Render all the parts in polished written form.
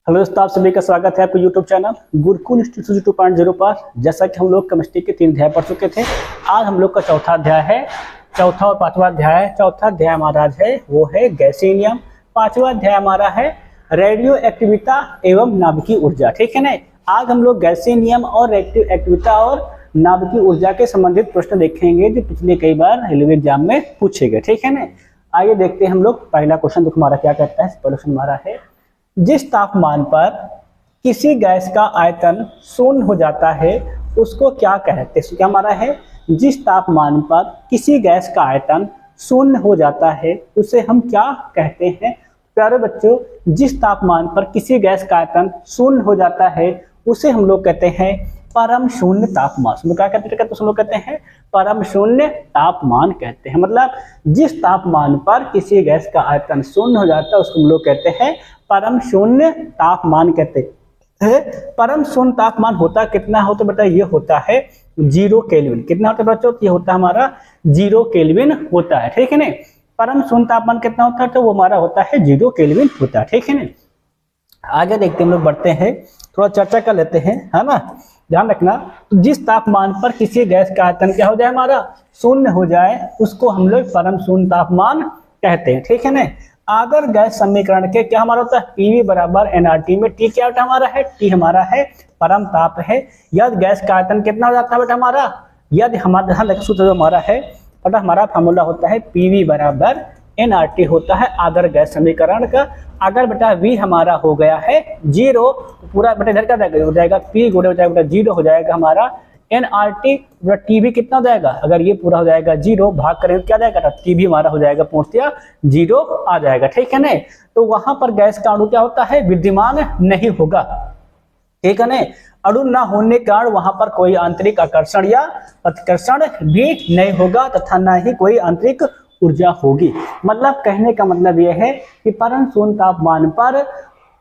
Hello दोस्तों, आप सभी का स्वागत है आपके यूट्यूब चैनल गुरुकुल इंस्टीट्यूट 2.0 पर। जैसा कि हम लोग केमिस्ट्री के 3 अध्याय पढ़ चुके थे, आज हम लोग का चौथा अध्याय है। चौथा और पांचवा अध्याय। चौथा अध्याय हमारा है वो है गैसीय नियम। पांचवा अध्याय हमारा है रेडियो एक्टिविता एवं नाभिकीय ऊर्जा। ठीक है ना। आज हम लोग गैसीय नियम और रेडियो एक्टिविता और नाभिकीय ऊर्जा के संबंधित प्रश्न देखेंगे जो पिछले कई बार रेलवे एग्जाम में पूछे गए। ठीक है ना। आइए देखते हैं हम लोग पहला क्वेश्चन हमारा क्या कहता है। पहला क्वेश्चन हमारा है, जिस तापमान पर किसी गैस का आयतन शून्य हो जाता है उसको क्या कहते हैं। क्या हमारा है, जिस तापमान पर किसी गैस का आयतन शून्य हो जाता है उसे हम क्या कहते हैं। प्यारे बच्चों, जिस तापमान पर किसी गैस का आयतन शून्य हो जाता है उसे हम लोग कहते हैं परम शून्य तापमान। हम लोग क्या कहते हैं, हम लोग कहते हैं परम शून्य तापमान कहते हैं। मतलब जिस तापमान पर किसी गैस का आयतन शून्य हो जाता है उसको हम लोग कहते हैं परम शून्य तापमान कहते हैं। परम शून्य तापमान होता कितना होता बेटा, ये होता है 0 केल्विन। कितना होता है बच्चों, ये होता है हमारा 0 केल्विन होता है। ठीक है ना। परम शून्य तापमान कितना होता है, तो वो हमारा होता है 0 केल्विन होता है। ठीक है ना। आगे देखते हैं, हम लोग बढ़ते हैं, थोड़ा चर्चा कर लेते हैं, है ना। ध्यान रखना, तो जिस तापमान पर किसी गैस का आयतन क्या हो जाए, हमारा शून्य हो जाए, उसको हम लोग परम शून्य तापमान कहते हैं। ठीक है ना। अगर गैस समीकरण के क्या हमारा होता है, PV बराबर nRT में T क्या होता है हमारा है, T हमारा है परम ताप है। यदि गैस का आयतन कितना हो जाता है बेटा हमारा, यदि हमारा सूत्र हमारा है बेटा, हमारा फार्मूला होता है PV बराबर nRT होता है अगर गैस समीकरण का। अगर बेटा V हमारा हो गया है 0, पूरा बेटा इधर क्या हो जाएगा, P गुणे हो जाएगा बेटा 0 हो जाएगा हमारा nRT, TB कितना हो जाएगा, अगर ये पूरा हो जाएगा 0 भाग करें तो क्या जाएगा, TB हमारा हो जाएगा पूर्णतः 0 आ जाएगा। ठीक है ना। तो वहां पर गैस का अणु क्या होता है, विद्यमान नहीं होगा। ठीक है ना। अणु न होने के कारण वहां पर कोई आंतरिक आकर्षण या प्रतिकर्षण भी नहीं होगा तथा न ही कोई आंतरिक ऊर्जा होगी। मतलब कहने का मतलब यह है कि परम शून्य तापमान पर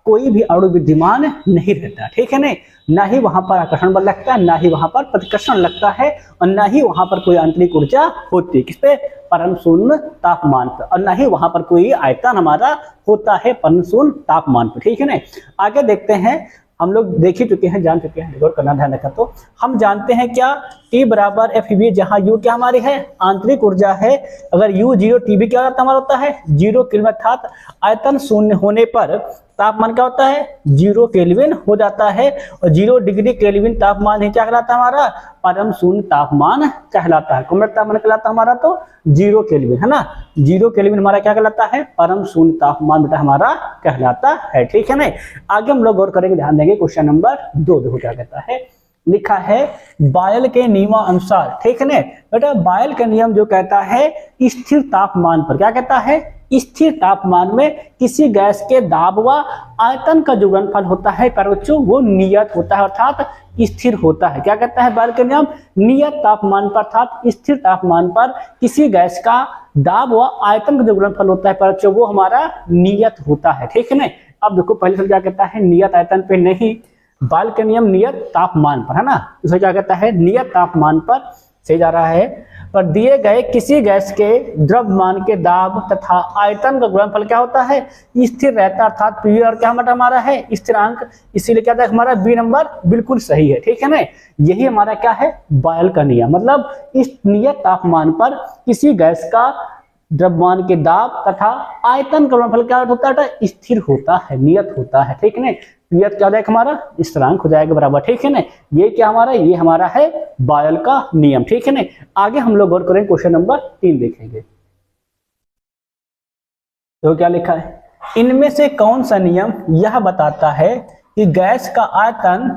कोई भी अणु विद्यमान नहीं रहता। ठीक है ना। ना ही वहां पर आकर्षण बल लगता है, ना ही वहां पर प्रतिकर्षण लगता है, और ना ही वहां पर कोई आंतरिक ऊर्जा होती है। किस पे, परम शून्य तापमान पर। और ना ही वहां पर कोई आयतन हमारा होता है परम शून्य तापमान पर। ठीक है ना। आगे देखते हैं, हम लोग देख ही चुके हैं, जान चुके हैं, गौर करना ध्यान रखा। तो हम जानते हैं क्या, T बराबर FeV, जहां U क्या हमारी है, आंतरिक ऊर्जा है। अगर U 0, TB क्या हमारा होता है 0 केल्विन, अर्थात आयतन शून्य होने पर तापमान क्या होता है 0 केल्विन हो जाता है। और 0 डिग्री केल्विन तापमान ही क्या कहलाता है हमारा, परम शून्य तापमान कहलाता है। कौन तापमान कहलाता है हमारा, तो 0 केल्विन, है ना। 0 केल्विन हमारा क्या कहलाता है, परम शून्य तापमान बेटा हमारा कहलाता है। ठीक है ना। आगे हम लोग गौर करेंगे, ध्यान देंगे। क्वेश्चन नंबर 2 देखो क्या कहता है, लिखा है बॉयल के नियमानुसार। ठीक है ना बेटा, बॉयल का नियम जो कहता है स्थिर तापमान पर, क्या कहता है, स्थिर तापमान में किसी गैस के दाब व आयतन का जो गुणनफल होता है पर बच्चों वो नियत होता है, अर्थात स्थिर होता है। क्या कहता है बॉयल का नियम, नियत तापमान पर अर्थात स्थिर तापमान पर किसी गैस का दाब व आयतन का जो गुणनफल होता है पर बच्चों वो हमारा नियत होता है। ठीक है ना। अब देखो पहले से क्या कहता है, नियत आयतन पे नहीं, बॉयल का नियम नियत तापमान पर, है ना। इसे क्या कहता है, नियत तापमान पर से जा रहा है, पर दिए गए किसी गैस के द्रव्यमान के दाब तथा आयतन का गुणनफल क्या होता है, स्थिर रहता है, अर्थात PV और क्या हमारा है स्थिरांक। इसीलिए क्या था हमारा बी नंबर बिल्कुल सही है। ठीक है ना। यही हमारा क्या है, बॉयल का नियम। मतलब इस नियत तापमान पर किसी गैस का द्रव्यमान के दाब तथा आयतन का गुणनफल क्या होता है, स्थिर होता है, नियत होता है। ठीक है ना। नियत क्या जाएगा हमारा, स्थिरांक हो जाएगा बराबर। ठीक है ना। ये क्या हमारा, ये हमारा है बॉयल का नियम। ठीक है ना। आगे हम लोग गौर करेंगे, क्वेश्चन नंबर 3 देखेंगे। तो क्या लिखा है, इनमें से कौन सा नियम यह बताता है कि गैस का आयतन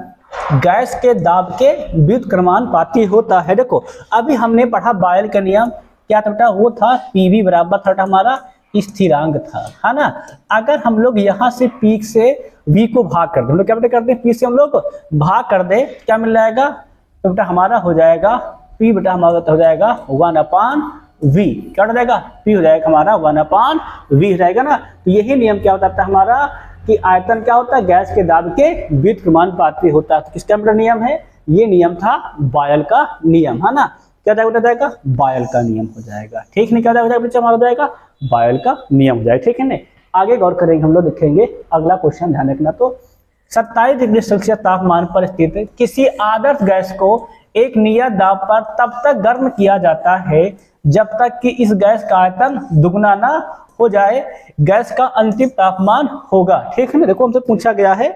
गैस के दाब के व्युत्क्रमानुपाती होता है। देखो अभी हमने पढ़ा बॉयल का नियम, क्या था बेटा, वो था PV बराबर था हमारा स्थिरांक था, है ना। अगर हम लोग यहाँ से P से V को भाग कर दे, हम लोग क्या बेटा करते हैं, P से हम लोग भाग कर दे, क्या मिल जाएगा, तो बेटा हमारा हो जाएगा P बेटा हमारा हो जाएगा 1/V। क्या हो जाएगा, P हो जाएगा हमारा 1/V हो जाएगा ना। तो यही नियम क्या होता है हमारा, कि आयतन क्या होता है, गैस के दाब के व्युत्क्रमानुपाती होता है। तो किसका बेटा नियम है, ये नियम था बॉयल का नियम, है ना। क्या जाएगा, बॉयल का नियम हो जाएगा। ठीक नहीं, क्या हो जाएगा हमारा हो जाएगा बॉयल का नियम हो जाएगा। ठीक है ना। आगे गौर करेंगे, हम लोग देखेंगे अगला क्वेश्चन, ध्यान रखना। तो 27 डिग्री सेल्सियस तापमान पर स्थित किसी आदर्श गैस को एक नियत दाब पर तब तक गर्म किया जाता है जब तक कि इस गैस का आयतन दुगना ना हो जाए, गैस का अंतिम तापमान होगा। ठीक है ना, देखो हमसे पूछा गया है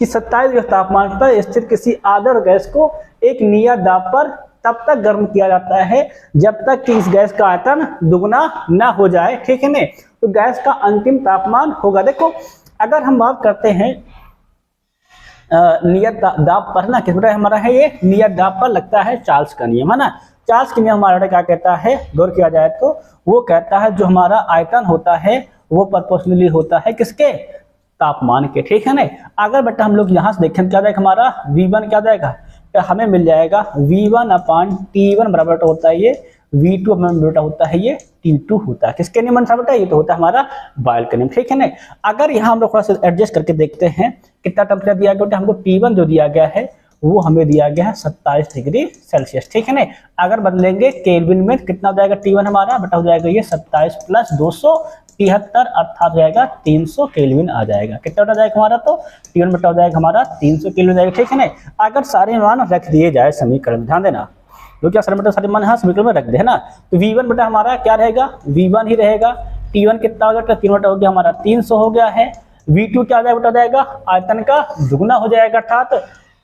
कि 27 डिग्री तापमान पर स्थित किसी आदर्श गैस को एक नियत दाब पर तब तक गर्म किया जाता है जब तक कि इस गैस का आयतन दुगना ना हो जाए। ठीक है ना, तो गैस का अंतिम तापमान होगा। देखो अगर हम बात करते हैं नियत दाब पर ना, किस तरह हमारा है ये नियत दाब पर लगता है चार्ल्स का नियम, है ना। चार्ल्स का नियम हमारा क्या कहता है, गौर किया जाए तो वो कहता है जो हमारा आयतन होता है वो प्रोपोर्शनली होता है किसके, तापमान के। ठीक है ना, अगर बेटा हम लोग यहाँ से देखें क्या जाएगा हमारा V1 क्या जाएगा, तो हमें मिल जाएगा V1/T1 बराबर होता है ये V2 बेटा होता है ये T2 होता है। किसके नियम अनुसार बेटा, ये तो होता है हमारा बॉयल का नियम। ठीक है ना, अगर यहाँ हम लोग थोड़ा सा एडजस्ट करके देखते हैं कितना टेम्परेचर दिया गया बेटा, हमको T1 जो दिया गया है वो हमें दिया गया है 27 डिग्री सेल्सियस। ठीक है ना, अगर बदलेंगे केल्विन में कितना हो जाएगा T1 हमारा बेटा हो जाएगा ये 27 + 273 अर्थात हो जाएगा 300 केल्विन आ जाएगा। कितना हो जाएगा हमारा, तो T1 बेटा हो जाएगा हमारा 300 केल्विन जाएगा। ठीक है ना, अगर सारे मान रख दिए जाए समीकरण में, ध्यान देना तो क्या सर बेटा सारे मान यहाँ समीकरण में रख दे, है ना। तो V1 बेटा हमारा क्या रहेगा, V1 ही रहेगा। T1 कितना हो गया, 3 बेटा हो गया हमारा 300 हो गया है। V2 क्या बेटा हो जाएगा, आयतन का दुगना हो जाएगा अर्थात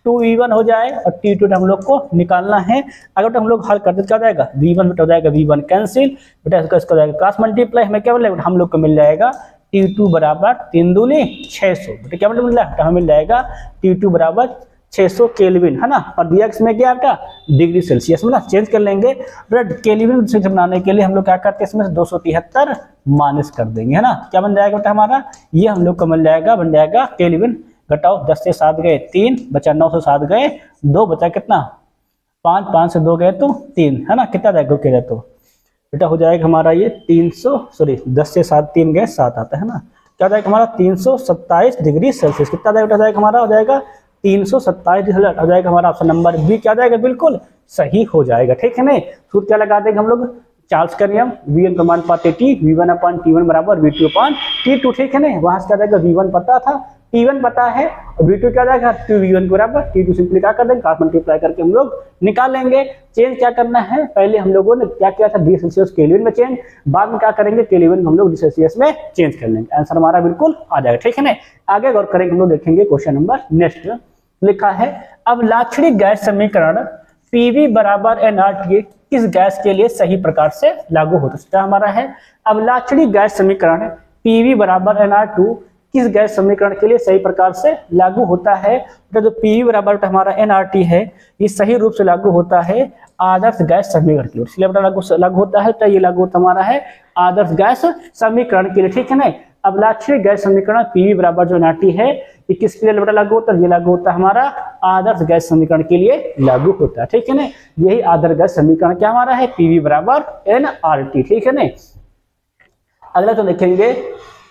2V1 हो जाए, और T2 हम लोग को निकालना है। अगर तो हम लोग हल करते क्या जाएगा, V1 बेटा हो जाएगा V1 कैंसिल बेटा, इसका जाएगा क्रॉस मल्टीप्लाई, हमें क्या मिलेगा हम लोग को मिल जाएगा T2 बराबर 3 दूनी 600 बेटा, क्या मिल जाएगा हमें मिल जाएगा T2 बराबर 600 केल्विन, है ना। और दिया इसमें क्या आपका डिग्री सेल्सियस में ना, चेंज कर लेंगे बेटा केल्विन से बनाने के लिए हम लोग क्या करते हैं इसमें 273 माइनस कर देंगे, है ना। क्या बन जाएगा बेटा हमारा, ये हम लोग को मिल जाएगा बन जाएगा केल्विन, घटाओ 10 से 7 गए 3 बचा, 9 से 7 गए 2 बचा, कितना 5, 5 से 2 गए तो 3, है ना। कितना जाएगा क्या तो बेटा हो जाएगा हमारा ये 300 सॉरी 10 से 7 3 गए 7 आता है ना। क्या जाएगा हमारा 327 डिग्री सेल्सियस, कितना जाएगा जाएगा हमारा हो जाएगा 327 डिग्री हो जाएगा हमारा ऑप्शन नंबर बी क्या जाएगा बिल्कुल सही हो जाएगा। ठीक है ना, सूत्र क्या लगा देंगे हम लोग, चार्ल्स का नियम V1 का मान पाते T, V1/T1 बराबर V2/T2। ठीक है ना, वहां से क्या जाएगा V1 पता था, T1 पता है, और V2 क्या जाएगा 2V1 बराबर T2 सिंपली क्या कर देंगे क्रॉस मल्टीप्लाई करके हम लोग निकाल लेंगे। चेंज क्या करना है, पहले हम लोगों ने क्या किया था डिग्री सेल्सियस केल्विन में चेंज, बाद में क्या करेंगे केल्विन हम लोग डिग्री सेल्सियस में चेंज कर लेंगे, आंसर हमारा बिल्कुल आ जाएगा। ठीक है ना, आगे गौर करेंगे हम लोग, देखेंगे क्वेश्चन नंबर नेक्स्ट लिखा है, अब लाक्षणिक गैस समीकरण PV बराबर nRT किस गैस के लिए सही प्रकार से लागू होता है। हमारा है अब लाक्षणिक गैस समीकरण PV बराबर nR2 किस गैस समीकरण के लिए सही प्रकार से लागू होता है। तो जो PV बराबर हमारा nRT है ये सही रूप से लागू होता है आदर्श गैस समीकरण के लिए, इसलिए लागू होता है, तो ये लागू होता हमारा है आदर्श गैस समीकरण के लिए। ठीक है ना, अब लाक्षणिक गैस समीकरण PV बराबर जो nRT है ये किसके लिए बेटा लागू होता है, ये लागू होता है हमारा आदर्श गैस समीकरण के लिए लागू होता है। ठीक है ना, यही आदर्श गैस समीकरण क्या हमारा है PV बराबर nRT। ठीक है ना, अगला तो देखेंगे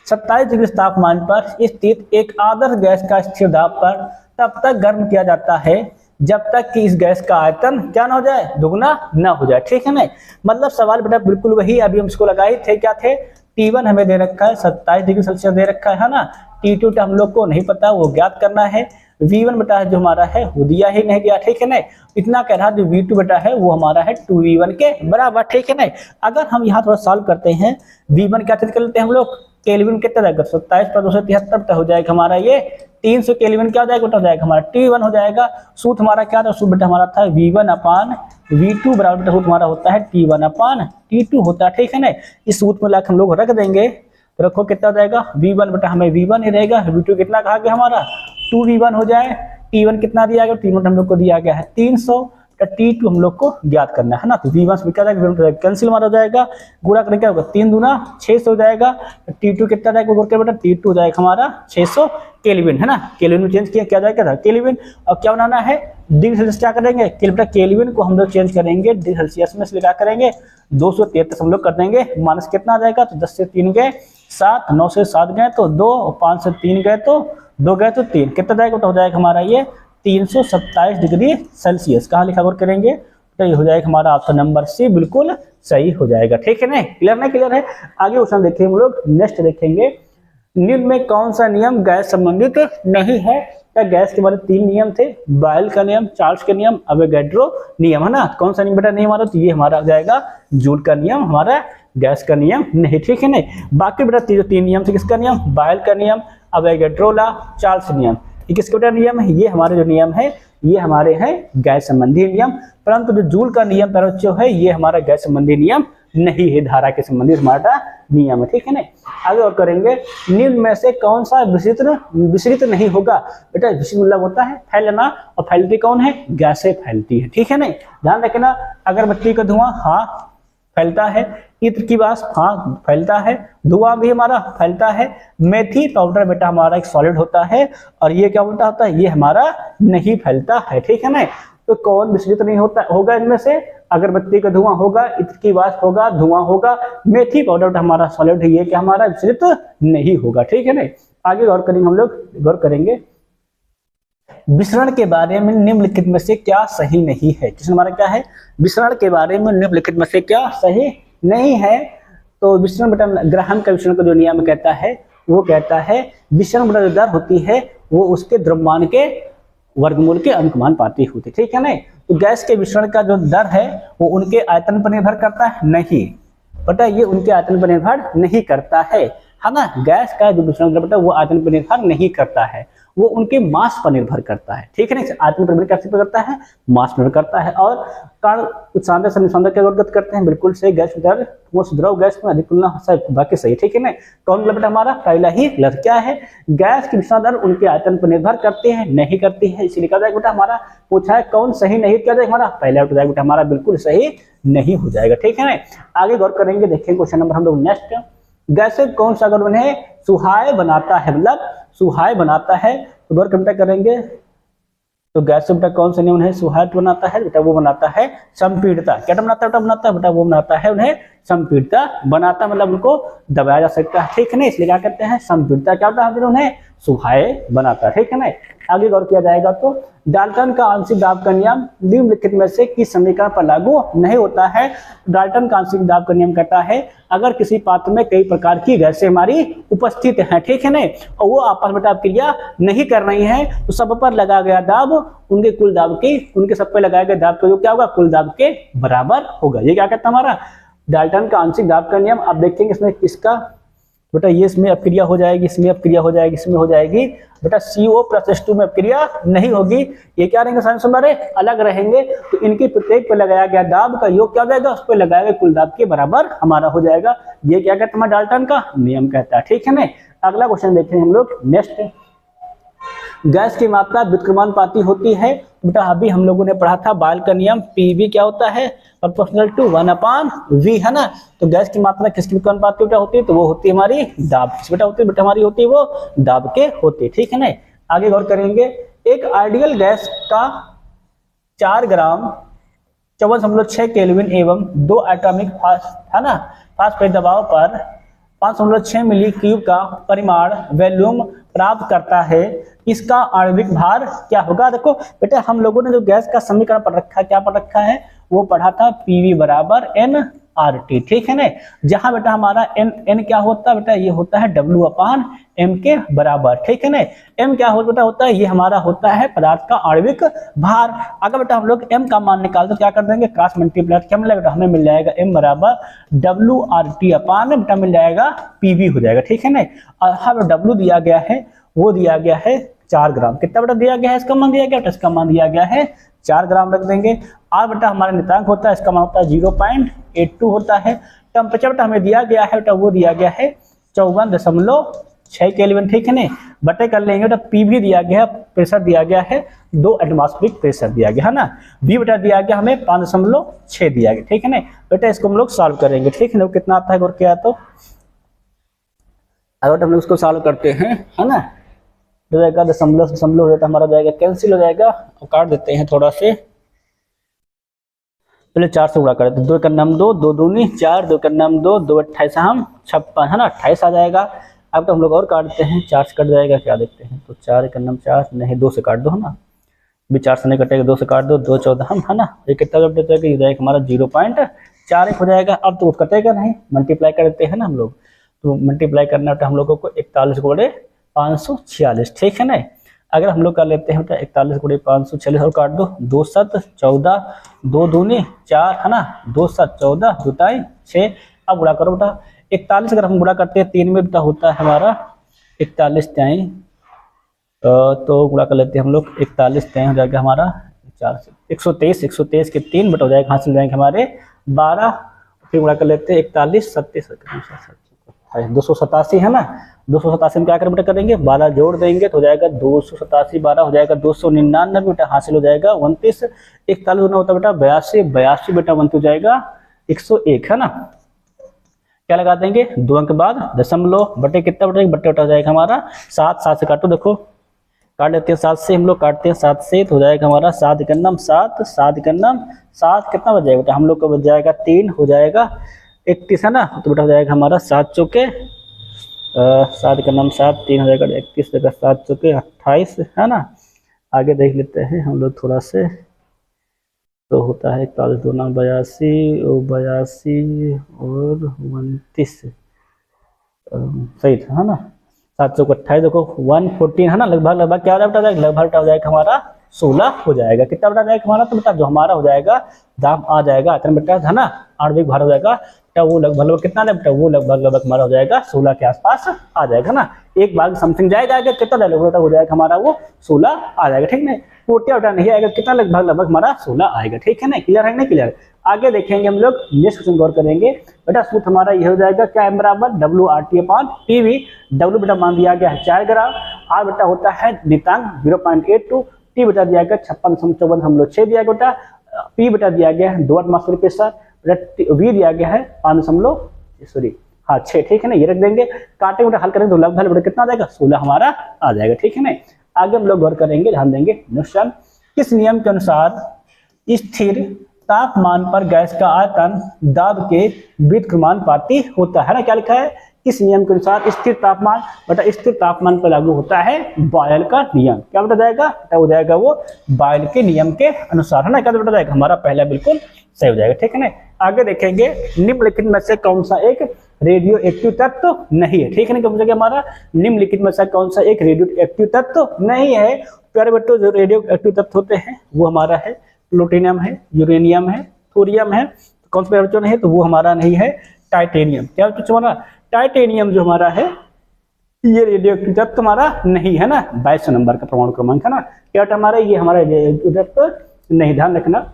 27 डिग्री तापमान पर स्थित एक आदर्श गैस का स्थिर दाब पर तब तक गर्म किया जाता है जब तक कि इस गैस का आयतन क्या ना हो जाए, दुगना ना हो जाए। ठीक है ना, मतलब सवाल बेटा बिल्कुल वही अभी हम इसको लगाए थे, क्या थे T1 हमें दे रखा है 27 डिग्री सेल्सियस दे रखा है ना, T2 हम लोग को नहीं पता वो ज्ञात करना है, V1 बेटा जो हमारा है वो दिया ही नहीं गया। ठीक है ना, इतना कह रहा जो V2 बेटा है वो हमारा है 2V1 के बराबर। ठीक है ना, अगर हम यहाँ थोड़ा सॉल्व करते हैं V1 क्या चीज कर लेते हैं हम लोग, केल्विन कितना जाएगा 27 + 273 हो जाएगा हमारा ये 300 केल्विन क्या हो जाएगा बेटा हो जाएगा हमारा T1 हो जाएगा। सूत्र हमारा क्या था, सूत्र बेटा हमारा था V1/V2 बराबर सूत्र हमारा होता है T1/T2 होता है। ठीक है ना, इस सूत्र में लाकर हम लोग रख देंगे, तो रखो कितना जाएगा V1 बेटा हमें V1 ही रहेगा, V2 कितना कहा गया हमारा 2V1 हो जाए, T1 कितना दिया गया, T1 हम लोग को दिया गया है 300, T2 हम लोग को ज्ञात करना है ना। तो V1 से क्या जाएगा कैंसिल मारा जाएगा, गुणा करके क्या होगा 3 दूना 600 हो जाएगा, T2 कितना जाएगा बेटा T2 हो जाएगा हमारा 600 केल्विन, है ना। केल्विन में चेंज किया क्या जाएगा केल्विन, और क्या बनाना है डिग्री सेल्सियस क्या करेंगे बेटा केल्विन को हम लोग चेंज करेंगे डिग्री सेल्सियस में, इसलिए क्या करेंगे 233 हम लोग कर देंगे, माइनस कितना आ जाएगा तो 10 से 3 गए 7, 9 से 7 गए तो 2, 5 से 3 गए तो 2 गए तो 3, कितना जाएगा तो हो जाएगा हमारा ये 327 डिग्री सेल्सियस। कहाँ लिखा और करेंगे तो ये हो जाएगा हमारा ऑप्शन नंबर सी बिल्कुल सही हो जाएगा। ठीक है ना, क्लियर ना, क्लियर है। आगे क्वेश्चन देखेंगे हम लोग, नेक्स्ट देखेंगे निम्न में कौन सा नियम गैस संबंधित नहीं है? क्या गैस के बारे में 3 नियम थे, बॉयल का नियम, चार्ल्स का नियम, अवोगाड्रो नियम, है ना। कौन सा नियम बेटा नहीं हमारा? तो ये हमारा हो जाएगा जूल का नियम, हमारा गैस का नियम नहीं, ठीक है नहीं। बाकी बेटा जो 3 नियम थे, किसका नियम? बॉयल का नियम, अवोगाड्रो लॉ, चार्ल्स नियम। ये किसके बेटा नियम है? ये हमारे जो नियम है ये हमारे हैं गैस संबंधी नियम, परंतु जो जूल का नियम जो है ये हमारा गैस संबंधी नियम नहीं है, धारा के संबंधित हमारा नियम है, ठीक है ना। आगे और करेंगे, निम्न में से कौन सा विसरित नहीं होगा? बेटा विसरित मतलब होता है फैलना, और फैलती कौन है? गैसें फैलती है, ठीक है ना। ध्यान रखना, अगरबत्ती का धुआं हाँ फैलता है, इत्र की वाष्प हाँ फैलता है, धुआं भी हमारा फैलता है, मेथी पाउडर बेटा हमारा एक सॉलिड होता है, और ये क्या होता है? ये हमारा नहीं फैलता है, ठीक है ना। तो कौन विसरित नहीं होगा इनमें से? अगरबत्ती का धुआं होगा, इत्र की वाष्प होगा, धुआं होगा, मेथी पाउडर हमारा सॉलिड है, ये क्या हमारा विसरित नहीं होगा, ठीक है ना। आगे गौर करेंगे, हम लोग गौर करेंगे, विसरण के बारे में निम्नलिखित में से क्या सही नहीं है? क्वेश्चन हमारा क्या है? विसरण के बारे में निम्नलिखित में से क्या सही नहीं है? तो विसरण बेटा ग्राहम का विसरण का जो नियम कहता है वो कहता है विसरण बेटा जो दर होती है वो उसके द्रव्यमान के वर्गमूल के अनुपाती होती है, ठीक है ना। तो गैस के विसरण का जो दर है वो उनके आयतन पर निर्भर करता है? नहीं बेटा, ये उनके आयतन पर निर्भर नहीं करता है ना। गैस का जो विसरण दर बेटा वो आयतन पर निर्भर नहीं करता है, वो उनके मास पर निर्भर करता है, ठीक है ना। आयतन पर निर्भर कैसे करता है? मास पर निर्भर करता है। और कण उत्सांदर से निस्सांदर क्या गत करते हैं? बिल्कुल सही, गैस दर वो द्रव गैस में अधिक तुलना बाकी सही, ठीक है ना। कौन बेटा हमारा पहला ही लफ्ज क्या है? गैस की विसरण दर उनके आयतन पर निर्भर करते हैं? नहीं करती है, इसीलिए क्या जाएगा बेटा हमारा पूछा है कौन सही नहीं, क्या जाएगा हमारा पहला हो जाएगा बेटा हमारा बिल्कुल सही नहीं हो जाएगा, ठीक है ना। आगे गौर करेंगे, देखेंगे क्वेश्चन नंबर हम लोग नेक्स्ट, गैस कौन सा अगर उन्हें सुहाय बनाता है, मतलब सुहाय बनाता है, तो गौर कंपेयर करेंगे तो गैस बेटा कौन सा उन्हें सुहाय बनाता है? बेटा वो बनाता है संपीड़िता। क्या बनाता है बेटा वो बनाता है उन्हें संपीड़िता बनाता, मतलब उनको दबाया जा सकता है, ठीक है ना। इसलिए क्या कहते हैं? संपीड़िता क्या होता है? उन्हें सुहाय बनाता है, ठीक है ना। आगे गौर किया जाएगा तो डाल्टन का आंशिक दाब का नियम निम्नलिखित में से किस समीकरण पर लागू नहीं होता है? डाल्टन का आंशिक दाब का नियम कहता है अगर किसी पात्र में कई प्रकार की गैसें हमारी उपस्थित हैं, ठीक है ना, और वो आपस में क्रिया नहीं कर रही हैं, तो सब पर लगा गया दाब उनके कुल दाब के उनके सब पर लगाए गए दाब का जो क्या होगा? कुल दाब के बराबर होगा। ये क्या कहता है हमारा डाल्टन का आंशिक दाब का नियम। आप देखेंगे इसमें किसका बेटा, ये इसमें अपक्रिया हो जाएगी, इसमें अपक्रिया हो जाएगी, इसमें हो जाएगी बेटा CO+H2 में अपक्रिया नहीं होगी। ये क्या रहेंगे? साइंस हमारे अलग रहेंगे, तो इनकी प्रत्येक पे लगाया गया दाब का योग क्या हो जाएगा? उस पर लगाए गए कुल दाब के बराबर हमारा हो जाएगा। ये क्या कहते हैं? डाल्टन का नियम कहता है, ठीक है ना। अगला क्वेश्चन देखेंगे हम लोग नेक्स्ट, गैस की मात्रा व्युत्क्रमानुपाती होती है। बेटा अभी हम लोगों ने पढ़ा था बॉयल का नियम, PV क्या होता है? प्रोपोर्शनल टू 1/V, है ना। तो गैस की मात्रा किसकी व्युत्क्रमानुपाती बेटा होती है? तो वो होती है हमारी दाब की बेटा होती है, बेटा हमारी होती है वो दाब के होती है, ठीक है ना। आगे गौर करेंगे, एक आइडियल गैस का 4 ग्राम 54.6 केल्विन एवं 2 एटॉमिक है ना फास्फेट दबाव पर 5.6 मिली क्यूब का परिमाण वॉल्यूम प्राप्त करता है, इसका आणविक भार क्या होगा? देखो बेटा हम लोगों ने जो गैस का समीकरण पढ़ रखा है, क्या पढ़ रखा है? वो पढ़ा था PV बराबर nRT, ठीक है ना। जहां बेटा हमारा n क्या होता है बेटा? ये होता है W/m के बराबर, ठीक है ना। m क्या होता है? ये हमारा होता है पदार्थ का आणविक भार। अगर बेटा हम लोग m का मान निकाल तो क्या कर देंगे? क्रॉस मल्टीप्लाई क्या मिलेगा बेटा? हमें मिल जाएगा m बराबर WRT/ बेटा मिल जाएगा PV हो जाएगा, ठीक है ना। और हाँ W दिया गया है, वो दिया गया है 4 ग्राम। कितना बेटा दिया गया है? इसका मान दिया गया बेटा, इसका मान दिया गया है 4 ग्राम रख देंगे। और बेटा हमारा नितांक होता है, इसका मान होता है 0.82 होता है। टेम्परेचर बेटा हमें दिया गया है बेटा, वो दिया गया है 54.6 केल्विन, ठीक है ना। बटे कर लेंगे बेटा, PV दिया गया है, प्रेशर दिया गया है 2 एटमॉस्फेरिक प्रेशर दिया गया है ना। V बेटा दिया गया हमें 5.6 दिया गया, ठीक है ना। बेटा इसको हम लोग सॉल्व करेंगे, ठीक है ना। कितना आता है और क्या? तो अगर हम लोग उसको सॉल्व करते हैं, है ना, तो जाएगा दशमलव रेट हमारा जाएगा कैंसिल हो जाएगा, और काट देते हैं थोड़ा से। पहले 4 से गुणा कर देते हैं, 2 × 9 2, 2 दूनी 4, 2 × 9 2, 2 28 हम 56, है ना, 28 आ जाएगा। अब तो हम लोग और काटते हैं, 4 से कट जाएगा, क्या देखते हैं तो 4 × 9 4 नहीं 2 से काट दो, है ना, भी 4 से नहीं कटेगा, 2 से काट दो, 2 14 हम, है ना। ये कितना अपडेट हो जाएगा? हमारा 0.41 हो जाएगा। अब तो कटेगा नहीं, मल्टीप्लाई कर देते हैं ना हम लोग, तो मल्टीप्लाई करना होता है हम लोगों को 41 गुणे 546, ठीक है ना। अगर हम लोग कर लेते हैं बेटा 41 गुणे 546 और काट दो, 2 7 14, 2 दूनी 4 है ना, 2 7 14, 2 ताई 6। अब गुणा करो बेटा, 41 अगर हम गुणा करते हैं 3 में बेटा होता है हमारा 41 ताई, तो गुणा कर लेते हैं हम लोग, 41 ताई हो जाएगा हमारा 4 से 123, 123 के 3 बट हो जाएगा, हासिल हो जाएंगे हमारे 12। फिर गुणा कर लेते हैं 41 37 287 है ना, 287 में क्या कर बेटा करेंगे, 12 जोड़ देंगे तो हो जाएगा 287, 12 हो जाएगा 299 बेटा, हासिल हो जाएगा 29। 41 होना होता बेटा 82, 82 बेटा 1 हो जाएगा 101 है ना। क्या लगा देंगे, 2 अंक बाद दशमलव बटे कितना बटे बटे हो जाएगा हमारा 7, 7 से काटो, देखो काट लेते हैं 7 से, हम लोग काटते हैं 7 से तो हो जाएगा हमारा 7 एकन्नम 7, 7 एकन्नम 7 कितना बच जाएगा बेटा, हम लोग का बच जाएगा 3 हो जाएगा 31 है ना, तो बेटा हो जाएगा हमारा 7 चौके 7 एकन्नम 7, 3 हो जाएगा 31 जगह 7 चौके 28 है ना। आगे देख लेते हैं हम लोग थोड़ा से, तो होता है 41 2 9 82 और 29 सही था है ना, 7 चौक 28 देखो 114 है ना, लगभग लगभग क्या हो जाएगा, लगभग हो जाएगा हमारा 16 हो जाएगा। कितना बटा जाएगा हमारा, तो बेटा जो हमारा हो जाएगा दाम आ जाएगा इतना बेटा है ना, 8 भार हो जाएगा बेटा, वो लगभग कितना है बेटा, वो लगभग हमारा हो जाएगा 16 के आसपास आ जाएगा ना। एक भाग समथिंग जाएगा आगे, कितना बेटा हो जाएगा हमारा वो 16 आ जाएगा, ठीक है। फोर्टी बेटा नहीं आएगा, कितना लगभग हमारा 16 आएगा, ठीक है ना। क्लियर है नहीं क्लियर। आगे देखेंगे हम लोग, नेक्स्ट क्वेश्चन गौर करेंगे बेटा। सूत्र हमारा ये हो जाएगा क्या है बराबर WRT/PV। W बेटा मान दिया गया है 4 ग्राम, R बेटा होता है नितांक 0.82, T बेटा दिया गया 56.54 हम लोग 6 दिया गया बेटा, P बेटा दिया गया है 2 एटमॉस्फेयर प्रेशर, V दिया गया है 6, ठीक है ना। ये रख देंगे, काटे बेटा हल करेंगे तो लगभग बेटा कितना आ जाएगा 16 हमारा आ जाएगा, ठीक है ना। आगे हम लोग गौर करेंगे, ध्यान देंगे। क्वेश्चन, किस नियम के अनुसार स्थिर तापमान पर गैस का आयतन दाब के व्युत्क्रमानुपाती होता है ना। क्या लिखा है, किस नियम के अनुसार स्थिर तापमान, बेटा स्थिर तापमान पर लागू होता है बॉयल का नियम। क्या बेटा जाएगा, बेटा हो जाएगा वो बॉयल के नियम के अनुसार है ना। क्या बेटा जाएगा हमारा पहला बिल्कुल सही हो जाएगा, ठीक है ना। आगे देखेंगे, निम्नलिखित में से कौन सा एक रेडियो एक्टिव तत्व नहीं है, ठीक है ना। क्या हमारा निम्नलिखित में से कौन सा एक रेडियो एक्टिव तत्व नहीं है। प्यारे बच्चों, जो रेडियो एक्टिव तत्व होते हैं वो हमारा है प्लूटोनियम है, यूरेनियम है, थोरियम है। तो कौन सा बच्चों नहीं है, तो वो हमारा नहीं है टाइटेनियम। क्या बच्चों हमारा टाइटेनियम जो हमारा है ये रेडियो एक्टिव तत्व हमारा नहीं है ना। 22 नंबर का परमाणु क्रमांक है ना। क्या हमारा ये हमारा रेडियो एक्टिव तत्व नहीं, ध्यान रखना।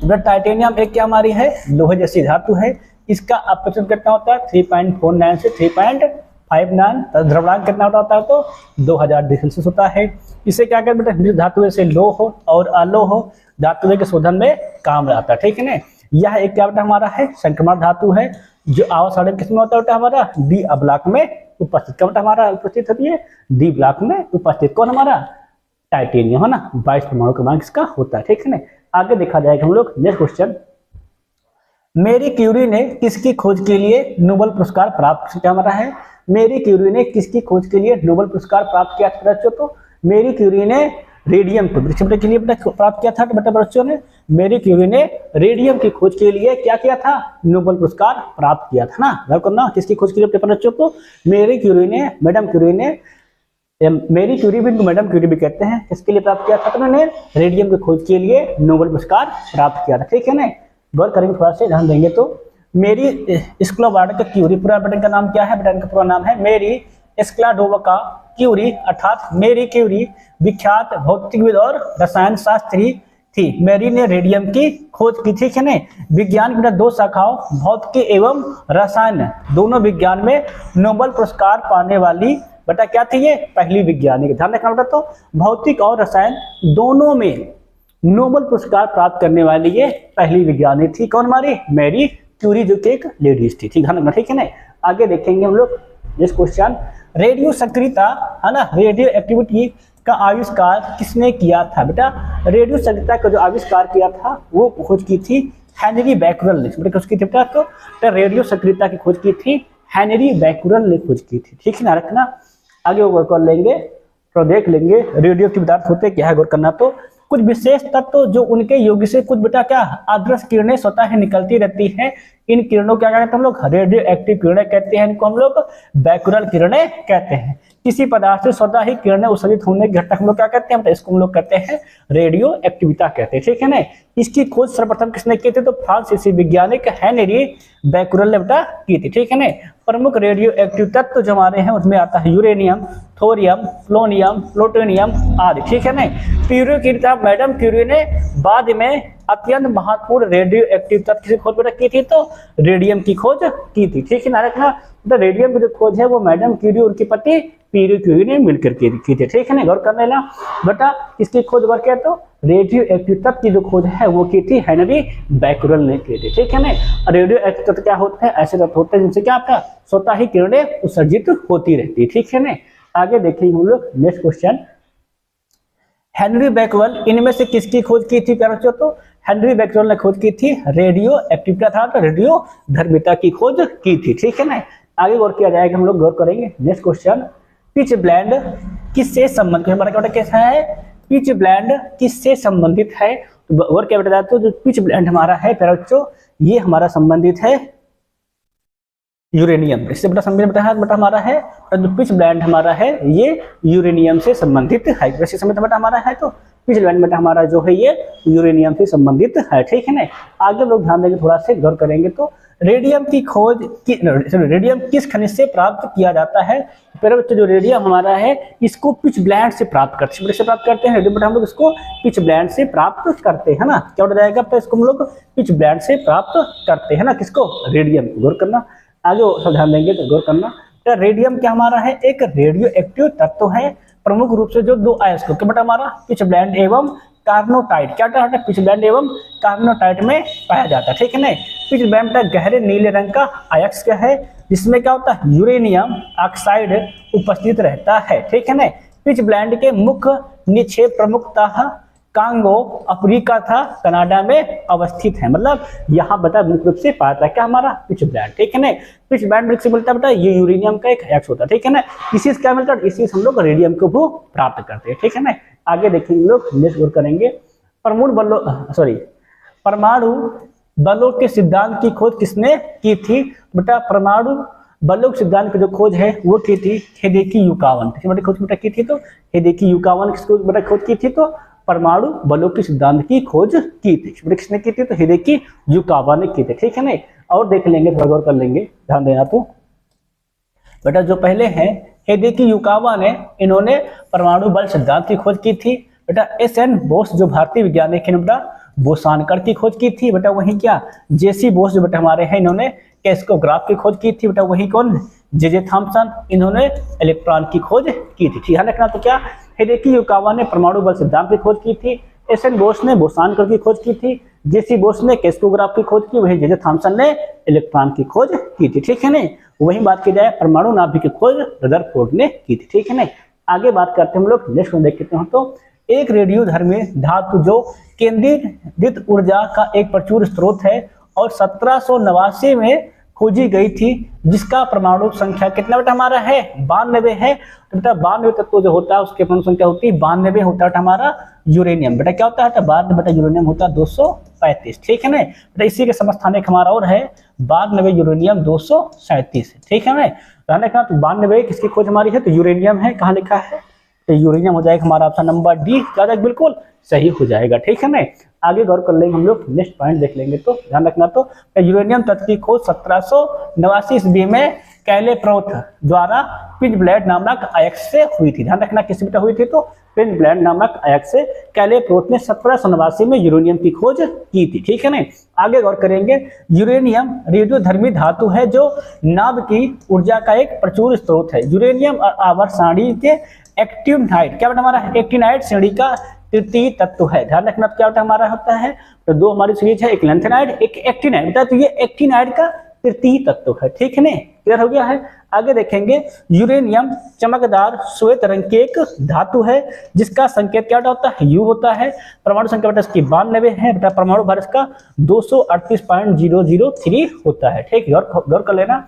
टाइटेनियम एक क्या हमारी है लोहे जैसी धातु है। इसका अपचन कितना होता है 3.49 से 3.59। द्रव्यमान कितना होता है तो 2000 डिग्री सेल्सियस होता है। इसे क्या कहते हैं बेटा, धातु से लो हो और अलोह हो धातु के शोधन में काम आता है, ठीक है ना। यह एक क्या बेटा हमारा है संक्रमण धातु है, जो आवास किसमें होता है हमारा डी ब्लॉक में उपस्थित। क्या बेटा हमारा उपस्थित होती है डी ब्लॉक में उपस्थित। कौन हमारा टाइटेनियम है ना। 22 परमाणु क्रमांक इसका होता है, ठीक है ना। आगे देखा जाएगा हम लोग नेक्स्ट क्वेश्चन। मेरी क्यूरी ने किसकी खोज के लिए नोबेल पुरस्कार प्राप्त किया हमारा है। मेरी क्यूरी ने किसकी खोज के लिए नोबेल पुरस्कार प्राप्त किया था बच्चों। तो मेरी क्यूरी ने रेडियम को के लिए प्राप्त किया था बेटा बच्चों ने। मेरी क्यूरी ने रेडियम की खोज के लिए क्या किया था नोबेल पुरस्कार प्राप्त किया था ना। गौर करना किसकी खोज के लिए बच्चों को मेरी क्यूरी ने, मैडम क्यूरी ने, मेरी क्यूरी भी मैडम क्यूरी भी कहते हैं, किसके लिए प्राप्त किया था तो उन्होंने रेडियम की खोज के लिए नोबेल पुरस्कार प्राप्त किया था, ठीक है ना। गौर करेंगे थोड़ा सा ध्यान देंगे तो मेरी स्क्लोबार्डा क्यूरी पूरा बेटन का नाम क्या है, बेटन का पूरा नाम है मेरी स्क्लाडोवा क्यूरी, अर्थात मेरी क्यूरी विख्यात भौतिकविद और रसायन शास्त्री थी। मेरी ने रेडियम की खोज की थी, ठीक है ना। विज्ञान की 2 शाखाओं भौतिकी एवं रसायन दोनों विज्ञान में नोबेल पुरस्कार पाने वाली बेटा क्या थी ये पहली वैज्ञानिक। ध्यान रखना बेटा, तो भौतिक और रसायन दोनों में नोबेल पुरस्कार प्राप्त करने वाली ये पहली वैज्ञानिक थी। कौन हमारी मेरी क्यूरी, जो कि एक लेडीज थी, ठीक ध्यान रखना, ठीक है ना। आगे देखेंगे हम लोग नेक्स्ट क्वेश्चन। रेडियो सक्रियता है ना, रेडियो एक्टिविटी का आविष्कार किसने किया था बेटा। रेडियो सक्रियता का जो आविष्कार किया था वो खोज की थी हेनरी बैक्यूरेल ने। बेटा खोज की थी बेटा, तो रेडियो सक्रियता की खोज की थी हेनरी बैक्यूरेल ने खोज की थी, ठीक है ना। रखना आगे गौर कर लेंगे तो देख लेंगे रेडियो एक्टिव पदार्थ होते क्या है, गौर करना। तो कुछ विशेष तत्व जो उनके योग्य से कुछ बेटा क्या आदर्श किरणें स्वतः ही निकलती रहती है, इन किरणों क्या कहते हैं हम लोग, रेडियो एक्टिव किरणें कहते हैं, इनको हम लोग बैकुलर किरणें कहते हैं। किसी पदार्थ से स्वतः ही किरणें उत्सर्जित होने के घटक हम लोग क्या कहते हैं, इसको हम लोग कहते हैं रेडियो एक्टिविटा कहते हैं, ठीक है ना। इसकी खोज सर्वप्रथम किसने की थी, तो फ्रांसीसी वैज्ञानिक हेनरी बैकुलर ने बेटा की थी, ठीक है ना। प्रमुख रेडियो एक्टिव तत्व जो हमारे हैं उसमें आता है यूरेनियम, थोरियम, प्लोनियम, प्लूटोनियम आदि, ठीक है ना। क्यूरी की मैडम क्यूरी ने बाद में अत्यंत महत्वपूर्ण रेडियो एक्टिव तत्व की खोज बेटा की थी, तो रेडियम की खोज की थी, ठीक है ना। रखना तो रेडियम की जो खोज है वो मैडम क्यूरी और उनके पति पीरी क्यूरी ने मिलकर की थी, ठीक है ना। गौर करने ला बेटा इसकी खोज वर्ग क्या, तो रेडियो एक्टिव तत्व की जो खोज है वो की थी हेनरी बैकुलर ने की थी, ठीक है ना। रेडियो एक्टिव तत्व क्या होते हैं, ऐसे तत्व होते हैं जिनसे क्या आपका स्वतः ही किरणें उत्सर्जित होती रहती है, ठीक है ना। आगे देखेंगे हम लोग नेक्स्ट क्वेश्चन, हेनरी बैकुलर इनमें से किसकी खोज की थी प्यारे बच्चों, तो हेनरी बैकुलर ने खोज की थी रेडियो एक्टिविटा था, तो रेडियो धर्मिता की खोज की थी, ठीक है ना। आगे गौर किया जाएगा, हम लोग गौर करेंगे नेक्स्ट क्वेश्चन, पिच ब्लेंड किससे संबंधित, हमारा क्या कैसा है, पिच ब्लेंड किससे संबंधित है, तो गौर क्या बेटा जो पिच ब्लेंड हमारा है प्यारे बच्चों ये हमारा संबंधित है यूरेनियम, इससे बेटा संबंधित बेटा हमारा है, और जो पिच ब्लेंड हमारा है ये यूरेनियम से संबंधित है, वैसे संबंधित बेटा हमारा है, तो पिच ब्लेंड बेटा हमारा जो है ये यूरेनियम से संबंधित है, ठीक है ना। आगे लोग ध्यान देंगे, थोड़ा से गौर करेंगे, तो रेडियम की खोज रेडियम किस खनिज से प्राप्त किया जाता है, पहले बच्चे जो रेडियम हमारा है इसको पिच ब्लेंड से प्राप्त करते हैं, रेडियम हम लोग इसको पिच ब्लेंड से प्राप्त करते हैं ना, क्या हो जाएगा, तो इसको हम लोग पिच ब्लेंड से प्राप्त करते हैं ना, किसको, रेडियम। गौर करना, आगे सब ध्यान देंगे तो गौर करना, तो रेडियम क्या हमारा है, एक रेडियो एक्टिव तत्व है, प्रमुख रूप से जो दो अयस्क क्या बेटा हमारा पिच ब्लेंड एवं कार्नोटाइट, क्या होता है पिच ब्लेंड एवं कार्नोटाइट में पाया जाता है, ठीक है ना। पिच ब्लेंड गहरे नीले रंग का अयस्क है जिसमें क्या होता है यूरेनियम ऑक्साइड उपस्थित रहता है, ठीक है ना। पिच ब्लेंड के मुख्य निक्षेप प्रमुखतः कांगो अफ्रीका था कनाडा में अवस्थित है, मतलब यहाँ बेटा मुख्य रूप से पाता है क्या हमारा पिच ब्लेंड, ठीक है ना। पिच ब्लेंड से मिलता है बेटा ये यूरेनियम का एक अयस्क होता है, ठीक है ना। इसी से क्या मिलता है, इसी से हम लोग रेडियम को भी प्राप्त करते हैं, ठीक है ना। आगे देखेंगे लोग नेक्स्ट गौर करेंगे, परमाणु बलों के सिद्धांत की खोज किसने की थी, बेटा परमाणु बलों के सिद्धांत की जो खोज है वो की थी हिदेकी युकावा ने, बेटा खोज बेटा की थी, तो हिदेकी युकावा ने किसको बेटा खोज की थी, तो परमाणु बलों के सिद्धांत की खोज की थी, किसने की थी, तो हिदेकी युकावा ने की थी, ठीक है ना। और देख लेंगे, थोड़ा गौर कर लेंगे, ध्यान देना, तो बेटा जो पहले हैं हिदेकी युकावा ने इन्होंने परमाणु बल सिद्धांत की खोज की थी, बेटा एस.एन. बोस जो भारतीय वैज्ञानिक है बेटा बोसानकर की खोज की थी, बेटा वही क्या जे.सी. बोस जो बेटा हमारे हैं इन्होंने कैस्कोग्राफ की खोज की थी, बेटा वही कौन जे थॉमसन इन्होंने इलेक्ट्रॉन की खोज की थी, ठीक है रखना। तो क्या हिदेकी युकावा ने परमाणु बल सिद्धांत की खोज की थी, एस.एन. बोस ने बोसानकर की खोज की थी, जे.सी. बोस ने कैस्कोग्राफ की खोज की, वही जे थॉमसन ने इलेक्ट्रॉन की खोज की थी, ठीक है ना। वही बात की जाए परमाणु नाभिक की खोज रदरफोर्ड ने की थी, ठीक है ना। आगे बात करते हैं हम लोग नेक्स्ट देख लेते हैं, तो एक रेडियोधर्मी धातु जो केंद्रीकृत ऊर्जा का एक प्रचुर स्रोत है और 1789 में खोजी गई थी, जिसका परमाणु संख्या कितना बेटा हमारा है 92 है, तो बेटा 92 तत्व जो होता है उसके परमाणु संख्या होती है 92 होता है हमारा यूरेनियम, बेटा क्या होता है 92 बेटा यूरेनियम होता है 235, ठीक है ना। बेटा इसी के समस्थानिक हमारा और है 92 यूरेनियम 237, ठीक है ना। रहने का तो 92 किसकी खोज हमारी है, तो यूरेनियम है, कहाँ लिखा है, तो यूरेनियम हो जाएगा हमारा ऑप्शन नंबर डी, क्या जाएगा बिल्कुल सही हो जाएगा, ठीक है ना। आगे गौर कर लेंगे हम लोग, नेक्स्ट पॉइंट देख लेंगे, तो ध्यान रखना, तो यूरेनियम तत्व की खोज 1789 ईस्वी में कैलेप्रोथ द्वारा पिच ब्लेंड नामक अयस्क से हुई थी, ध्यान रखना किस बेटा हुई थी, तो पिच ब्लेंड नामक अयस्क से कैलेप्रोथ ने 1789 में यूरेनियम की खोज की थी, ठीक है ना। आगे गौर करेंगे, यूरेनियम रेडियोधर्मी धातु है जो नाभ की ऊर्जा का एक प्रचुर स्रोत है। यूरेनियम और आवर्त सारणी के एक्टिनाइड, क्या बेटा हमारा एक्टिनाइड श्रेणी का तृतीय तत्व है, ध्यान रखना क्या बेटा हमारा होता है, तो दो हमारी सीरीज है, एक लेंथेनाइड एक एक्टिनाइड, बेटा तो ये एक्टिनाइड का तृतीय तत्व है, ठीक है ना, क्लियर हो गया है। आगे देखेंगे, यूरेनियम चमकदार श्वेत रंग की एक धातु है जिसका संकेत क्या होता है, यू होता है। परमाणु संख्या बेटा इसकी 92 है, बेटा परमाणु भार इसका 238.003 होता है, ठीक है। गौर कर लेना,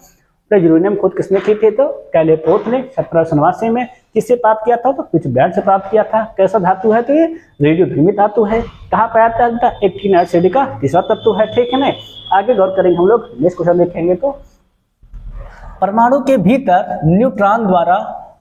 यूरेनियम खोज किसने की थी, तो कैलेप्रोथ ने 1789 में, किससे प्राप्त किया था? तो पिच ब्लैंड से प्राप्त किया था। कैसा धातु है? तो ये रेडियोधर्मी धातु है। कहाँ पाया जाता है? एक्टिनाइड श्रेणी का तीसरा तत्व है, ठीक है ना। आगे गौर करेंगे हम लोग, नेक्स्ट क्वेश्चन देखेंगे तो परमाणु के भीतर न्यूट्रॉन द्वारा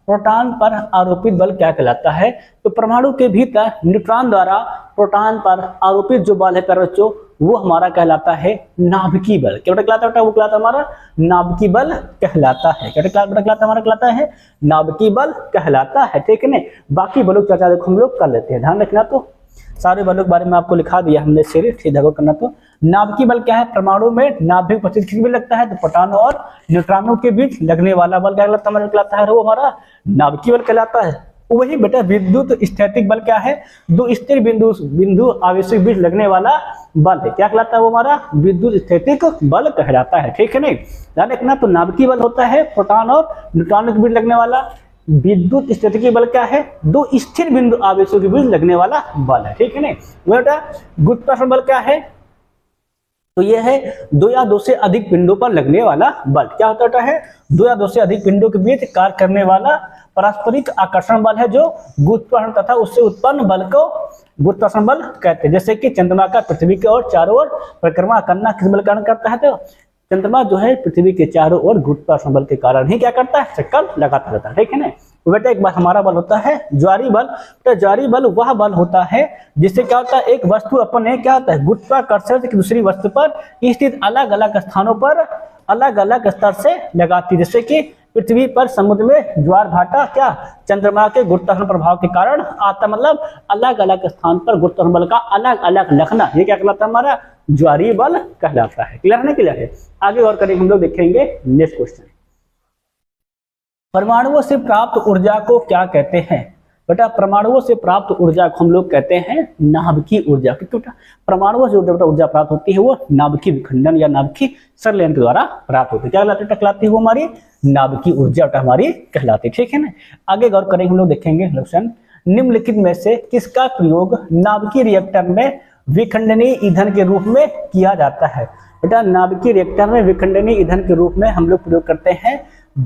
प्रोटॉन पर आरोपित बल क्या कहलाता है? तो परमाणु के भीतर न्यूट्रॉन द्वारा प्रोटॉन पर आरोपित जो बल है प्यारे बच्चों, वो हमारा कहलाता है नाभिकीय बल। क्या कहलाता है? वो कहलाता है हमारा नाभिकीय बल कहलाता है। क्या कहलाता हमारा? कहलाता है नाभिकीय बल कहलाता है, ठीक है ना। बाकी बलों की चर्चा देखो हम लोग कर लेते हैं। ध्यान रखना, तो सारे बलों के बारे में आपको लिखा दिया हमने, सीधा गौर करना। तो नाभिकीय बल क्या है? परमाणु में नाभिक पर किस बल लगता है? तो प्रोटॉनों और न्यूट्रॉनों के बीच लगने वाला बल क्या कहलाता है? वो हमारा नाभिकीय बल कहलाता है। वही बेटा विद्युत स्थैतिक बल क्या है? दो स्थिर बिंदु आवेशों के बीच लगने वाला बल है। क्या कहलाता है? वो हमारा विद्युत स्थैतिक बल कहलाता है, ठीक है नहीं। ध्यान रखना, तो नाभिकीय बल होता है प्रोटॉन और न्यूट्रॉनों के बीच लगने वाला। विद्युत स्थितिकी बल क्या है? दो स्थिर बिंदु आवेशों के बीच लगने वाला बल है, ठीक है ना। बेटा गुरुत्वाकर्षण बल क्या है? तो ये है दो या दो से अधिक पिंडों पर लगने वाला बल। क्या होता है? दो या दो से अधिक पिंडों के बीच कार्य करने वाला पारस्परिक आकर्षण बल है, जो गुरुत्वाकर्षण तथा उससे उत्पन्न बल को गुरुत्वाकर्षण बल कहते हैं। जैसे कि चंद्रमा का पृथ्वी के ओर चारों ओर परिक्रमा करना किस बल कारण करता है? तो चंद्रमा जो है पृथ्वी के चारों ओर गुरुत्वाकर्षण बल के कारण ही क्या करता है? चक्कर लगाता रहता है, ठीक है ना। तो बेटा एक बार हमारा बल होता है ज्वारीय बल। तो ज्वारीय बल वह बल होता है जिससे क्या होता है? एक वस्तु अपने क्या होता है? गुरुत्वाकर्षण से दूसरी वस्तु पर स्थित अलग अलग स्थानों पर अलग अलग स्तर से लगाती। जैसे कि पृथ्वी पर समुद्र में ज्वार भाटा क्या चंद्रमा के गुरुत्वाकर्षण प्रभाव के कारण आता, मतलब अलग अलग स्थान पर गुरुत्वाकर्षण बल का अलग अलग लगना, ये क्या कहलाता है? हमारा ज्वारीय बल कहलाता है। क्लियर है ना? क्लियर है। आगे और करेंगे हम लोग, देखेंगे नेक्स्ट क्वेश्चन। परमाणुओं से प्राप्त ऊर्जा को क्या कहते हैं? बेटा परमाणुओं से प्राप्त ऊर्जा को हम लोग कहते हैं नाभिकीय ऊर्जा। क्योंकि बेटा परमाणुओं से जो ऊर्जा प्राप्त होती है वो नाभिकीय विखंडन या नाभिकीय संलयन के द्वारा प्राप्त होती है। क्या कहलाती है? वो हमारी नाभिकीय ऊर्जा हमारी कहलाती है, ठीक है ना। आगे गौर करेंगे हम लोग, देखेंगे क्वेश्चन। निम्नलिखित में से किसका प्रयोग नाभिकीय रिएक्टर में विखंडनीय ईंधन के रूप में किया जाता है? बेटा नाभिकीय रिएक्टर में विखंडनीय ईंधन के रूप में हम लोग प्रयोग करते हैं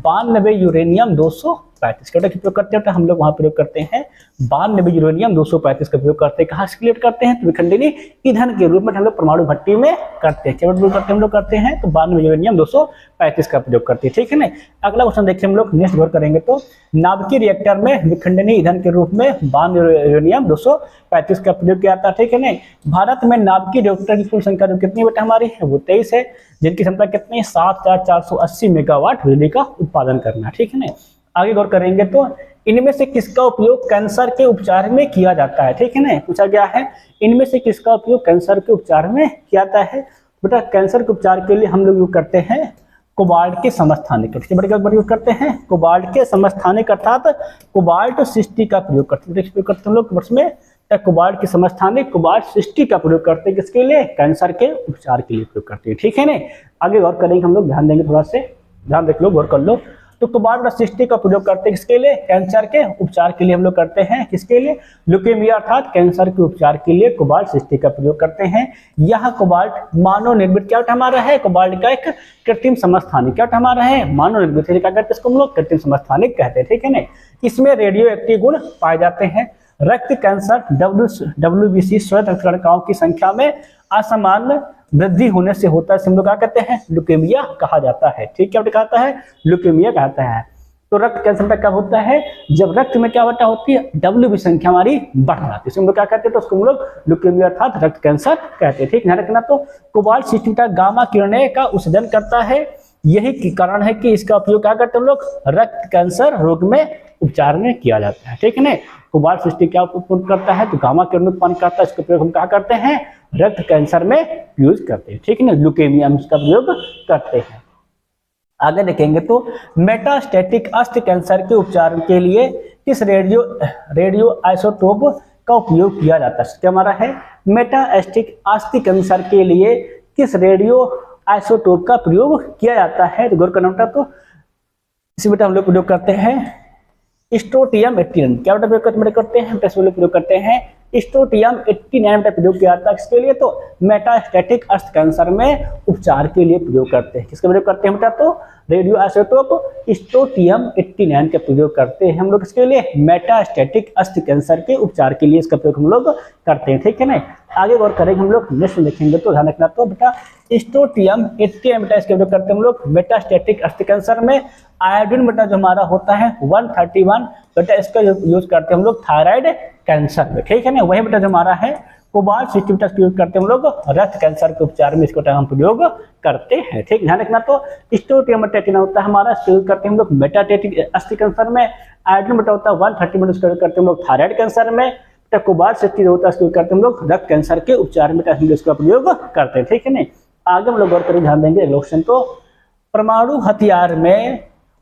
92 यूरेनियम 235 का प्रयोग करते हैं। हम लोग वहां प्रयोग करते हैं 92 यूरेनियम 235 का प्रयोग करते हैं। कहाँ से क्रिएट करते हैं? तो विखंडनीय ईंधन के रूप में हम लोग परमाणु भट्टी में करते हैं। क्या प्रयोग करते हैं? हम लोग करते हैं तो 92 यूरेनियम 235 का प्रयोग करते हैं, ठीक है ना। अगला क्वेश्चन देखिए हम लोग, नेक्स्ट गौर करेंगे। तो नाभिकीय रिएक्टर में विखंडनीय ईंधन के रूप में 92 यूरेनियम 235 का प्रयोग किया जाता है, ठीक है ना। भारत में नाभिकीय रिएक्टर की कुल संख्या जो कितनी बेटा हमारी है? वो 23 है, जिनकी क्षमता कितनी है? 7,480 मेगावाट बिजली का उत्पादन करना, ठीक है ना। आगे गौर करेंगे तो इनमें से किसका उपयोग कैंसर के उपचार में किया जाता है? ठीक है ना, पूछा गया है इनमें से किसका उपयोग कैंसर के उपचार में किया जाता है। बेटा कैंसर के उपचार के लिए हम लोग यूज करते हैं कोबाल्ट के समस्थानिक, यूज करते हैं कोबाल्ट के समस्थानिक अर्थात कोबाल्ट 60 का प्रयोग करते हैं। हम लोग वर्ष में कोबाल्ट के समस्थानिक कोबाल्ट 60 का प्रयोग करते हैं, किसके लिए? कैंसर के उपचार के लिए प्रयोग करते हैं, ठीक है ना। आगे गौर करेंगे हम लोग, ध्यान देंगे, थोड़ा से ध्यान देख लो, गौर कर लो। तो कोबाल्ट 60 का प्रयोग करते हैं किसके लिए? कैंसर के उपचार के लिए हम लोग करते हैं। किसके लिए? ल्यूकेमिया अर्थात कैंसर के उपचार के लिए कोबाल्ट 60 का प्रयोग करते हैं। यह कोबाल्ट मानव निर्मित क्या हमारा है? कोबाल्ट का एक कृत्रिम समस्थानिक क्या हमारा है? मानव निर्मित, क्या कहते हैं इसको हम लोग? कृत्रिम समस्थानिक कहते हैं, ठीक है ना। इसमें रेडियो एक्टिव गुण पाए जाते हैं। रक्त कैंसर WBC श्वेत रक्तकणिकाओं की संख्या में असामान्य वृद्धि होने से होता है, हम लोग क्या कहते हैं? ल्यूकेमिया कहा जाता है, ठीक है, कहता है ल्यूकेमिया कहता है। तो रक्त कैंसर कब होता है? जब रक्त में क्या होती है? WBC संख्या हमारी बढ़ जाती है, हम लोग क्या कहते हैं? तो उसको हम लोग ल्यूकेमिया अर्थात रक्त कैंसर कहते हैं, ठीक है, रखना। तो कोबाल्ट 60 का गामा किरणें का उत्सर्जन करता है, यही कारण है कि इसका उपयोग क्या करते हैं हम लोग? रक्त कैंसर रोग में उपचार में किया जाता है, ठीक है ना। कोबाल्ट 60 क्या उत्पन्न करता है? तो गामा किरण उत्पन्न करता है, इसका प्रयोग हम क्या करते हैं? रक्त कैंसर में यूज करते हैं, ठीक है ना, ल्यूकेमिया में इसका प्रयोग करते हैं। आगे देखेंगे तो मेटास्टैटिक अस्थि कैंसर के उपचार के लिए किस रेडियो आइसोटोप का उपयोग किया जाता है? क्या हमारा है? मेटास्टैटिक अस्थि कैंसर के लिए किस रेडियो आइसोटोप का प्रयोग किया जाता है? तो गौर करना, तो इसी बेटा हम लोग प्रयोग करते हैं स्ट्रोटियम 89। क्या बेटा प्रयोग करते हैं? प्रयोग करते हैं स्ट्रोटियम 89 बेटा प्रयोग किया जाता है किसके लिए, तो मेटास्टैटिक अस्थि कैंसर में उपचार के लिए प्रयोग करते हैं। किसका प्रयोग करते हैं बेटा, तो रेडियो आइसोटोप स्ट्रोटियम 89 का प्रयोग करते हैं हम लोग इसके लिए मेटास्टैटिक अस्थि कैंसर के उपचार के लिए इसका प्रयोग हम लोग करते हैं, ठीक है ना। आगे और करेंगे हम लोग, नेक्स्ट देखेंगे तो ध्यान रखना, तो बेटा स्ट्रोटियम 89 बेटा इसका प्रयोग करते हैं हम लोग मेटास्टैटिक अस्थि कैंसर में। आयोडीन बेटा जो हमारा होता है 131 बेटा इसका यूज करते हैं हम लोग थायराइड कैंसर में, ठीक है ना। वही बेटा जो हमारा है कोबाल्ट 60 बेटा यूज करते हैं हम लोग रक्त कैंसर के उपचार में इसको हम प्रयोग करते हैं, ठीक। ध्यान रखना, तो स्ट्रोटियम बेटा होता है हमारा यूज करते हैं हम लोग मेटास्टैटिक अस्थि कैंसर में। आयोडीन बेटा होता है 130 बेटा यूज करते हैं हम लोग थायराइड कैंसर में। कोबाल्ट 60 होता है इसको करते हैं हम लोग रक्त कैंसर के उपचार में इसका प्रयोग करते हैं, ठीक है ना। आगे हम लोग और करें, ध्यान देंगे क्वेश्चन, तो परमाणु हथियार में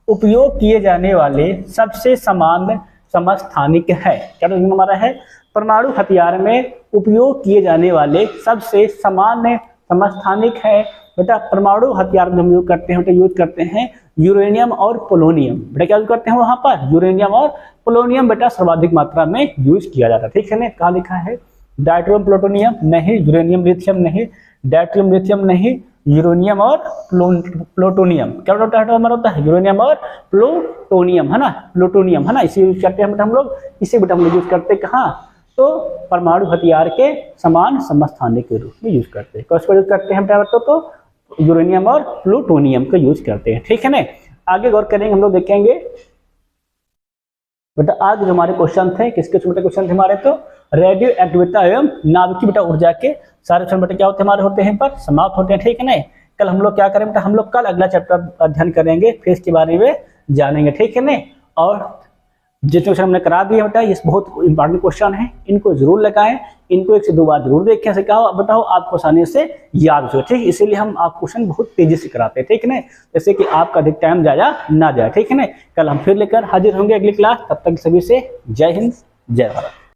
उपयोग किए जाने वाले सबसे समान समस्थानिक है, क्या हमारा है परमाणु हथियार में उपयोग किए जाने वाले सबसे समान समस्थानिक है बेटा। परमाणु हथियार में हम यूज करते हैं बेटा, यूज करते हैं यूरेनियम और पोलोनियम बेटा, क्या यूज करते हैं वहां पर यूरेनियम और पोलोनियम बेटा सर्वाधिक मात्रा में यूज किया जाता है, ठीक है ना। कहाँ लिखा है डायट्रियम प्लूटोनियम नहीं, यूरेनियम लिथियम नहीं, डायट्रियम लिथियम नहीं, यूरेनियम और प्लूटोनियम, क्या होता है हमारा होता है यूरेनियम और प्लूटोनियम है ना, प्लूटोनियम है ना, इसे यूज करते हैं बेटा हम लोग, इसे बेटा हम लोग यूज करते हैं कहाँ, तो परमाणु हथियार के समान समस्थानिक के रूप में यूज करते हैं। किसको यूज करते हैं बेटा, तो यूरेनियम और प्लूटोनियम का यूज करते हैं, ठीक है ना। आगे गौर करेंगे हम लोग, देखेंगे बेटा आज जो हमारे क्वेश्चन थे किसके छोटे क्वेश्चन थे हमारे, तो रेडियो एक्टिविटी एवं नाभिकीय बेटा ऊर्जा के सारे क्वेश्चन बेटा क्या होते हैं हमारे होते हैं पर समाप्त होते हैं, ठीक है ना। कल हम लोग क्या करें बेटा, हम लोग कल अगला चैप्टर अध्ययन करेंगे, फिर इसके बारे में जानेंगे, ठीक है ना। और जितने क्वेश्चन हमने करा दिए बेटा ये बहुत इंपॉर्टेंट क्वेश्चन है, इनको जरूर लगाएं, इनको 1 से 2 बार जरूर देखें, से क्या बताओ आपको आसानी से याद हो, ठीक। इसीलिए हम आप क्वेश्चन बहुत तेजी से कराते हैं, ठीक है ना, जैसे कि आपका अधिक टाइम जाया ना जाए, ठीक है ना। कल हम फिर लेकर हाजिर होंगे अगली क्लास, तब तक सभी से जय हिंद जय भारत।